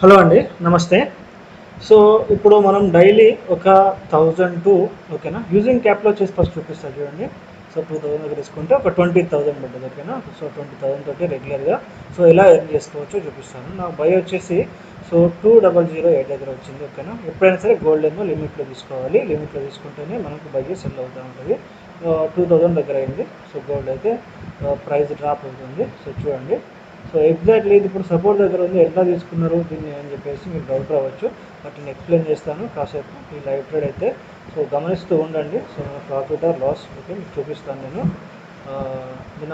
Hello అండి, నమస్తే. So ఇప్పుడు మనం డైలీ ఒక 1002 ఓకేనా, యూజింగ్ క్యాప్లో వచ్చేసి ఫస్ట్ చూపిస్తారు చూడండి. సో 2000 దగ్గర తీసుకుంటే ఒక 20,000 పడ్డది ఓకేనా. సో 20,000 తోటి రెగ్యులర్గా సో ఎలా ఎర్న్ చేసుకోవచ్చో చూపిస్తాను. నా బై వచ్చేసి సో 2008 దగ్గర వచ్చింది ఓకేనా. ఎప్పుడైనా సరే గోల్డ్ ఏమో లిమిట్లో తీసుకోవాలి, లిమిట్లో తీసుకుంటేనే మనకు బై సెల్ అవుతూ ఉంటుంది. 2000 దగ్గర అయింది. సో గోల్డ్ అయితే ప్రైస్ డ్రాప్ అవుతుంది. సో చూడండి, సో ఎగ్జాక్ట్లీ ఇది ఇప్పుడు సపోర్ట్ దగ్గర ఉంది, ఎట్లా తీసుకున్నారు దీన్ని అని చెప్పేసి మీకు డౌట్ రావచ్చు. బట్ నేను ఎక్స్ప్లెయిన్ చేస్తాను కాసేపు. ఈ లైవ్ ట్రేడ్ అయితే సో గమనిస్తూ ఉండండి. So profit or loss okay మీకు చూపిస్తాను నేను. నిన్న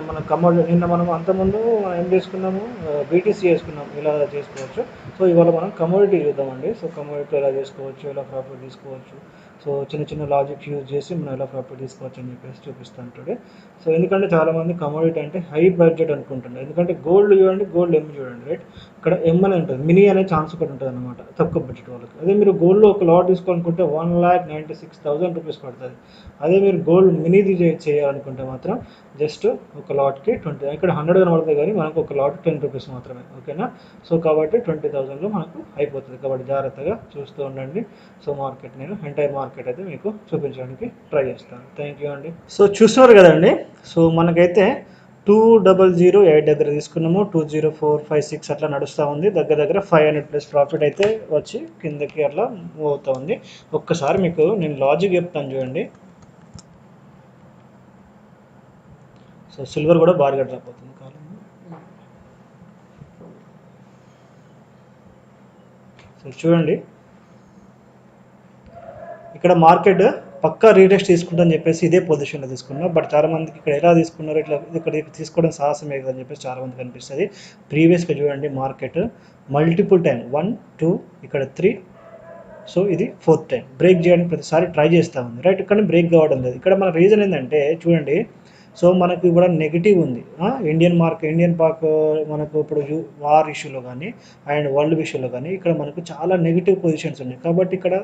మనం అంతకుముందు ఏం చేసుకున్నాము, బీటీసీ చేసుకున్నాం, ఇలా చేసుకోవచ్చు. సో ఇవాళ మనం కమోడిటీ చూద్దామండి. సో కమోడిటీ ఎలా చేసుకోవచ్చు, ఎలా ప్రాఫిట్ తీసుకోవచ్చు, సో చిన్న చిన్న లాజిక్ యూజ్ చేసి మనం ఎలా ప్రాఫిట్ తీసుకోవచ్చు అని చెప్పేసి చూపిస్తాను టుడే. సో ఎందుకంటే చాలామంది కమోడిటీ అంటే హై బడ్జెట్ అనుకుంటున్నారు. ఎందుకంటే గోల్డ్ చూడండి, గోల్డ్ ఎమ్ చూడండి, రైట్. ఇక్కడ ఎమ్ అని ఉంటుంది, మినీ అనే ఛాన్స్ ఒకటి ఉంటుంది అనమాట తక్కువ బడ్జెట్ వాళ్ళకి. అదే మీరు గోల్డ్లో ఒక లాట్ తీసుకోవాలనుకుంటే 1,96,000 రూపీస్ పడుతుంది. అదే మీరు గోల్డ్ మినీది చేయాలనుకుంటే మాత్రం జస్ట్ ఒక లాట్కి 20, ఇక్కడ 100 కనబడుతుంది కానీ మనకు ఒక లాట్ 10 రూపీస్ మాత్రమే ఓకేనా. సో కాబట్టి 20,000లో మనకు అయిపోతుంది. కాబట్టి జాగ్రత్తగా చూస్తూ ఉండండి. సో మార్కెట్ నేను ఎంటైర్ మార్కెట్ అయితే మీకు చూపించడానికి ట్రై చేస్తాను. థ్యాంక్ యూ అండి. సో చూస్తున్నారు కదండి, సో మనకైతే 2008 దగ్గర తీసుకున్నాము, 20456 అట్లా నడుస్తూ ఉంది. దగ్గర దగ్గర 500+ ప్రాఫిట్ అయితే వచ్చి కిందకి అట్లా మూవ్ అవుతూ ఉంది. ఒక్కసారి మీకు నేను లాజిక్ చెప్తాను చూడండి. సో సిల్వర్ కూడా భారీగా డ్రాప్ అవుతుంది కాలం. సో చూడండి, ఇక్కడ మార్కెట్ పక్కా రీటెస్ట్ తీసుకుంటామని చెప్పేసి ఇదే పొజిషన్లో తీసుకున్నాం. బట్ చాలామందికి ఇక్కడ ఎలా తీసుకున్నారు, ఇట్లా ఇక్కడ తీసుకోవడం సాహసమే కదని చెప్పేసి చాలామందికి అనిపిస్తుంది. ప్రీవియస్గా చూడండి మార్కెట్ మల్టిపుల్ టైం 1 2 ఇక్కడ 3, సో ఇది 4th టైం బ్రేక్ చేయడానికి ప్రతిసారి ట్రై చేస్తూ ఉంది, రైట్. కానీ బ్రేక్ కావడం లేదు. ఇక్కడ మన రీజన్ ఏంటంటే చూడండి, సో మనకు కూడా నెగిటివ్ ఉంది. ఇండియన్ పాక్ మనకు ఇప్పుడు వార్ ఇష్యూలో కానీ అండ్ వరల్డ్ ఇష్యూలో కానీ ఇక్కడ మనకు చాలా నెగిటివ్ పొజిషన్స్ ఉన్నాయి. కాబట్టి ఇక్కడ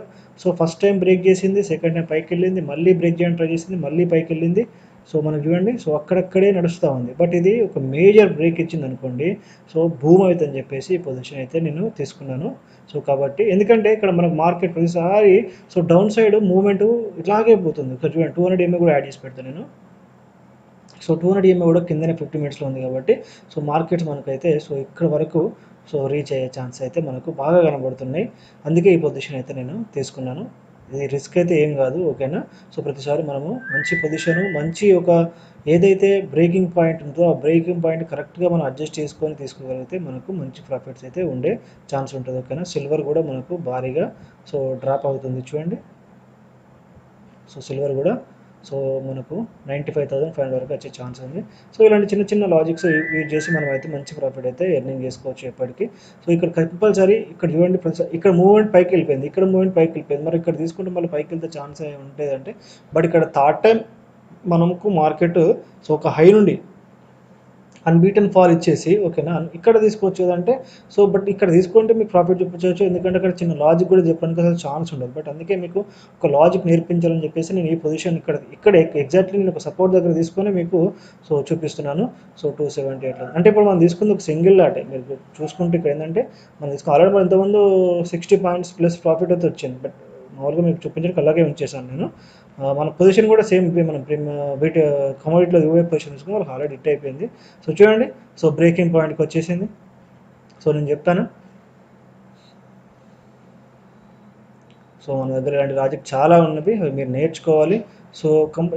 సో ఫస్ట్ టైం బ్రేక్ చేసింది, సెకండ్ టైం పైకి వెళ్ళింది, మళ్ళీ బ్రేక్ చేయడానికి ట్రై చేసింది, మళ్ళీ పైకి వెళ్ళింది. సో మనకు చూడండి, సో అక్కడక్కడే నడుస్తూ ఉంది. బట్ ఇది ఒక మేజర్ బ్రేక్ ఇచ్చింది అనుకోండి, సో భూమి అవుతుందని చెప్పేసి ఈ పొజిషన్ అయితే నేను తీసుకున్నాను. సో కాబట్టి ఎందుకంటే ఇక్కడ మనకు మార్కెట్ ప్రతిసారి సో డౌన్ సైడ్ మూవ్మెంట్ ఇట్లాగే పోతుంది. ఇక్కడ చూడండి 200 ఎంఏ కూడా యాడ్ చేసి పెడతాను నేను. సో 200 ఎంఏ కూడా కిందనే 50 మినిట్స్లో ఉంది. కాబట్టి సో మార్కెట్స్ మనకైతే సో ఇక్కడ వరకు సో రీచ్ అయ్యే ఛాన్స్ అయితే మనకు బాగా కనబడుతున్నాయి. అందుకే ఈ పొజిషన్ అయితే నేను తీసుకున్నాను. ఇది రిస్క్ అయితే ఏం కాదు ఓకేనా. సో ప్రతిసారి మనము మంచి పొజిషను, మంచి ఒక ఏదైతే బ్రేకింగ్ పాయింట్ ఉందో ఆ బ్రేకింగ్ పాయింట్ కరెక్ట్గా మనం అడ్జస్ట్ చేసుకొని తీసుకోగలిగితే మనకు మంచి ప్రాఫిట్స్ అయితే ఉండే ఛాన్స్ ఉంటుంది ఓకేనా. సిల్వర్ కూడా మనకు భారీగా సో డ్రాప్ అవుతుంది చూడండి. సో సిల్వర్ కూడా సో మనకు 95,500 వరకు వచ్చే ఛాన్స్ ఉంది. సో ఇలాంటి చిన్న చిన్న లాజిక్స్ యూజ్ చేసి మనం అయితే మంచి ప్రాఫిట్ అయితే ఎర్నింగ్ చేసుకోవచ్చు ఎప్పటికీ. సో ఇక్కడ కంపల్సరీ ఇక్కడ చూడండి, ఇక్కడ మూవ్మెంట్ పైకి వెళ్ళిపోయింది, ఇక్కడ మూవ్మెంట్ పైకి వెళ్ళిపోయింది. మరి ఇక్కడ తీసుకుంటే మళ్ళీ పైకి వెళ్తే ఛాన్స్ ఉంటుందంటే, బట్ ఇక్కడ థర్డ్ టైం మనకు మార్కెట్ సో ఒక హై నుండి అన్బీటన్ ఫాల్ ఇచ్చేసి ఓకేనా ఇక్కడ తీసుకోవచ్చు కదంటే. సో బట్ ఇక్కడ తీసుకుంటే మీకు ప్రాఫిట్ చూపించవచ్చు, ఎందుకంటే అక్కడ చిన్న లాజిక్ కూడా చెప్పడానికి అసలు ఛాన్స్ ఉండదు. బట్ అందుకే మీకు ఒక లాజిక్ నేర్పించాలని చెప్పేసి నేను ఈ పొజిషన్ ఇక్కడ ఎగ్జాక్ట్లీ నేను ఒక సపోర్ట్ దగ్గర తీసుకొని మీకు సో చూపిస్తున్నాను. సో 278 అంటే ఇప్పుడు మనం తీసుకుంది ఒక సింగిల్ లాటే. మీరు చూసుకుంటే ఇక్కడ ఏంటంటే మనం తీసుకుని ఆల్రెడీ మనం ఇంతకుముందు 60 పాయింట్స్ ప్లస్ ప్రాఫిట్ అయితే వచ్చింది. బట్ మామూలుగా మీకు చూపించడానికి అలాగే ఉంచేసాను నేను. మన పొజిషన్ కూడా సేమ్ మనం వీటి కమోడిటీలో యూఏ పొజిషన్ తీసుకుని వాళ్ళకి ఆల్రెడీ హిట్ అయిపోయింది. సో చూడండి, సో బ్రేకింగ్ పాయింట్కి వచ్చేసింది. సో నేను చెప్తాను, సో మన దగ్గర ఇలాంటి లాజిక్ చాలా ఉన్నవి, అవి మీరు నేర్చుకోవాలి. సో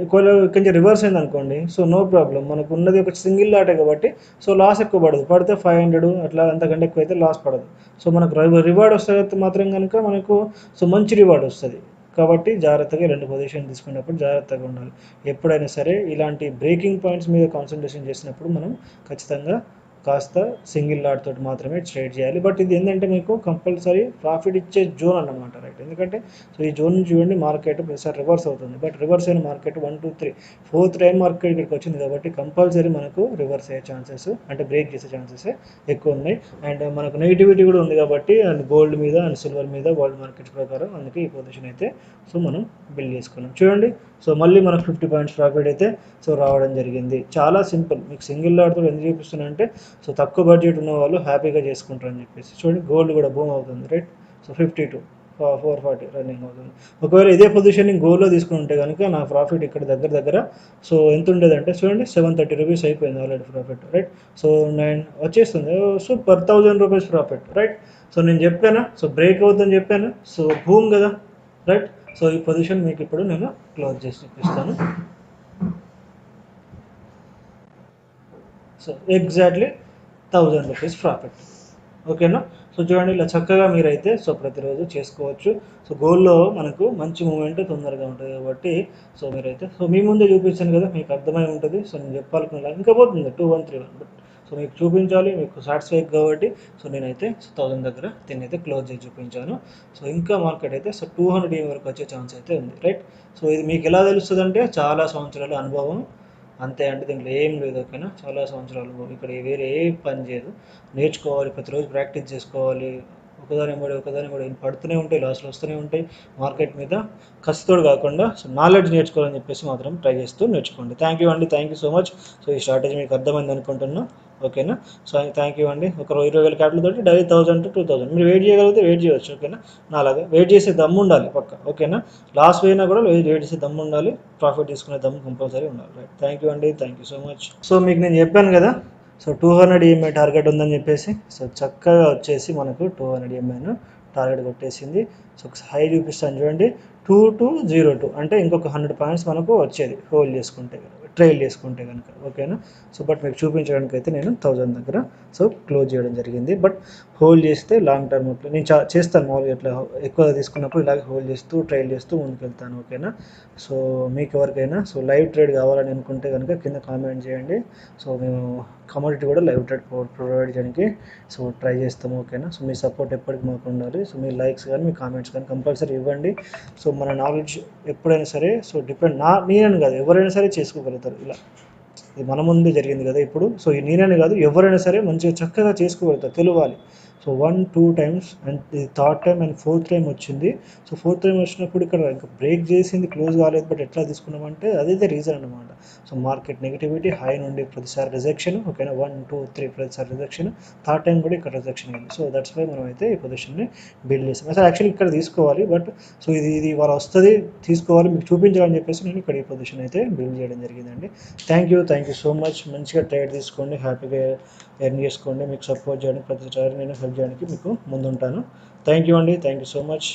ఒకవేళ కొంచెం రివర్స్ అయింది అనుకోండి, సో నో ప్రాబ్లం, మనకు ఉన్నది ఒక సింగిల్ లాటే కాబట్టి సో లాస్ ఎక్కువ పడదు. పడితే 500 అట్లా అంతకంటే ఎక్కువ అయితే లాస్ పడదు. సో మనకు రివార్డ్ వస్తే మాత్రం కనుక మనకు సో మంచి రివార్డ్ వస్తుంది. కాబట్టి జాగ్రత్తగా 2 పొజిషన్ తీసుకున్నప్పుడు జాగ్రత్తగా ఉండాలి. ఎప్పుడైనా సరే ఇలాంటి బ్రేకింగ్ పాయింట్స్ మీద కాన్సన్ట్రేషన్ చేసినప్పుడు మనం ఖచ్చితంగా కాస్త సింగిల్ లాట్ తోటి మాత్రమే ట్రేడ్ చేయాలి. బట్ ఇది ఏంటంటే మీకు కంపల్సరీ ప్రాఫిట్ ఇచ్చే జోన్ అన్నమాట, రైట్. ఎందుకంటే సో ఈ జోన్ నుంచి చూడండి మార్కెట్ ప్రతిసారి రివర్స్ అవుతుంది. బట్ రివర్స్ అయిన మార్కెట్ 1 2 3 4th టైం మార్కెట్ ఇక్కడికి వచ్చింది కాబట్టి కంపల్సరీ మనకు రివర్స్ అయ్యే ఛాన్సెస్ అంటే బ్రేక్ చేసే ఛాన్సెస్ ఎక్కువ ఉన్నాయి. అండ్ మనకు నెగిటివిటీ కూడా ఉంది కాబట్టి అండ్ గోల్డ్ మీద అండ్ సిల్వర్ మీద వరల్డ్ మార్కెట్స్ ప్రకారం అందుకే ఈ పొజిషన్ అయితే సో మనం బిల్డ్ చేసుకున్నాం చూడండి. సో మళ్ళీ మనకు 50 పాయింట్స్ ప్రాఫిట్ అయితే సో రావడం జరిగింది. చాలా సింపుల్. మీకు సింగిల్ లాట్తో ఎందుకు చూపిస్తున్నా అంటే సో తక్కువ బడ్జెట్ ఉన్న వాళ్ళు హ్యాపీగా చేసుకుంటారు అని చెప్పేసి. చూడండి గోల్డ్ కూడా బూమ్ అవుతుంది, రైట్. సో 52 440 రన్నింగ్ అవుతుంది. ఒకవేళ ఇదే పొజిషన్ గోల్డ్లో తీసుకుని ఉంటే కనుక నా ప్రాఫిట్ ఇక్కడ దగ్గర దగ్గర సో ఎంత ఉండేదంటే చూడండి 730 రూపీస్ అయిపోయింది ఆల్రెడీ ప్రాఫిట్, రైట్. సో 9 వచ్చేస్తుంది. So per 1000 rupees profit, right. So నేను చెప్పానా, సో బ్రేక్ అవుతుందని చెప్పాను, సో బూమ్ కదా, రైట్. సో ఈ పొజిషన్ మీకు ఇప్పుడు నేను క్లోజ్ చేసి చూపిస్తాను. సో ఎగ్జాక్ట్లీ 1000 రూపీస్ ప్రాఫిట్, ఓకేనా. సో చూడండి ఇలా చక్కగా మీరైతే సో ప్రతిరోజు చేసుకోవచ్చు. సో గోల్డ్లో మనకు మంచి మూమెంట్ తొందరగా ఉంటుంది కాబట్టి సో మీరైతే సో మీ ముందే చూపించాను కదా, మీకు అర్థమై ఉంటుంది. సో నేను చెప్పాలనుకున్నా ఇంకా పోతుంది 2131, బట్ సో మీకు చూపించాలి, మీకు సాటిస్ఫై కాబట్టి సో నేనైతే 1000 దగ్గర దీన్ని అయితే క్లోజ్ చేసి చూపించాను. సో ఇంకా మార్కెట్ అయితే సో 200 వరకు వచ్చే ఛాన్స్ అయితే ఉంది, రైట్. సో ఇది మీకు ఎలా తెలుస్తుంది అంటే చాలా సంవత్సరాల అనుభవం అంతే అండి, దీంట్లో ఏం లేదు, ఓకేనా. చాలా సంవత్సరాలు ఇక్కడ వేరే ఏ పని చేయదు, నేర్చుకోవాలి, ప్రతిరోజు ప్రాక్టీస్ చేసుకోవాలి. ఒకదాని కూడా పడుతూనే ఉంటాయి, లాస్లు వస్తూనే ఉంటాయి. మార్కెట్ మీద కసితోడు కాకుండా సో నాలెడ్జ్ నేర్చుకోవాలని చెప్పేసి మాత్రం ట్రై చేస్తూ నేర్చుకోండి. థ్యాంక్ యూ అండి, thank you so much. So ఈ స్ట్రాటజీ మీకు అర్థమైంది అనుకుంటున్నా, ఓకేనా. సో థ్యాంక్ యూ అండి. ఒక 20,000 క్యాపిటల్ తోటి డైలీ 1000 to 2000 మీరు వెయిట్ చేయగలిగితే వెయిట్ చేయవచ్చు, ఓకేనా. నాలాగా వెయిట్ చేసే దమ్ము ఉండాలి పక్క, ఓకేనా. లాస్ పోయినా కూడా వెయిట్ చేసే దమ్ము ఉండాలి, ప్రాఫిట్ తీసుకునే దమ్ము కంపల్సరీ ఉండాలి, రైట్. థ్యాంక్ యూ అండి, thank you so much. So మీకు నేను చెప్పాను కదా సో 200 EMI టార్గెట్ ఉందని చెప్పేసి, సో చక్కగా వచ్చేసి మనకు 200 EMIను టార్గెట్ కొట్టేసింది. సో హై చూపిస్తాను చూడండి 2202, అంటే ఇంకొక 100 పాయింట్స్ మనకు వచ్చేది హోల్డ్ చేసుకుంటే ట్రైల్ చేసుకుంటే కనుక, ఓకేనా. సో బట్ మీకు చూపించడానికి అయితే నేను 1000 దగ్గర సో క్లోజ్ చేయడం జరిగింది. బట్ హోల్డ్ చేస్తే లాంగ్ టర్మ్ నేను చేస్తాను మామూలుగా ఇట్లా ఎక్కువ తీసుకున్నప్పుడు ఇలాగే హోల్డ్ చేస్తూ ట్రైల్ చేస్తూ ముందుకెళ్తాను, ఓకేనా. సో మీకు ఎవరికైనా సో లైవ్ ట్రేడ్ కావాలని అనుకుంటే కనుక కింద కామెంట్ చేయండి. సో మేము కమోడిటీ కూడా లైవ్ ట్రేడ్ ప్రొవైడ్ చేయడానికి సో ట్రై చేస్తాము, ఓకేనా. సో మీ సపోర్ట్ ఎప్పటికీ మాకు ఉండాలి. సో మీ లైక్స్ కానీ మీ కామెంట్స్ కానీ కంపల్సరీ ఇవ్వండి. సో మన నాలెడ్జ్ ఎప్పుడైనా సరే సో డిపెండ్ నేనని కాదు ఎవరైనా సరే చేసుకోగలుగుతారు ఇలా. ఇది మన ముందే జరిగింది కదా ఇప్పుడు. సో ఈ నేనని కాదు ఎవరైనా సరే మంచిగా చక్కగా చేసుకోగలుగుతారు, తెలియాలి. సో 1-2 టైమ్స్ అండ్ ఇది third time and fourth time వచ్చింది. సో ఫోర్త్ టైం వచ్చినప్పుడు ఇక్కడ ఇంకా బ్రేక్ చేసింది, క్లోజ్ కాలేదు, బట్ ఎట్లా తీసుకున్నామంటే అదే రీజన్ అనమాట. సో మార్కెట్ నెగిటివిటీ హై నుండి ప్రతిసారి రిజెక్షన్, ఓకేనా. 1, 2, 3 ప్రతిసారి రిజెక్షన్, థర్డ్ టైం కూడా ఇక్కడ రిజెక్షన్ అయింది. సో దట్స్ వై మనం అయితే ఈ పొజిషన్ని బిల్డ్ చేస్తాం. అసలు యాక్చువల్లీ ఇక్కడ తీసుకోవాలి, బట్ సో ఇది వాళ్ళు వస్తుంది తీసుకోవాలి మీకు చూపించాలని చెప్పేసి నేను ఇక్కడ ఈ పొజిషన్ అయితే బిల్డ్ చేయడం జరిగిందండి. Thank you so much. మంచిగా ట్రేడ్ తీసుకోండి, హ్యాపీగా ఎర్న్ చేసుకోండి. మీకు సపోర్ట్ చేయడానికి ప్రతిసారి నేను హెల్ప్ చేయడానికి మీకు ముందుంటాను. థ్యాంక్ యూ అండి, థ్యాంక్ యూ సో మచ్.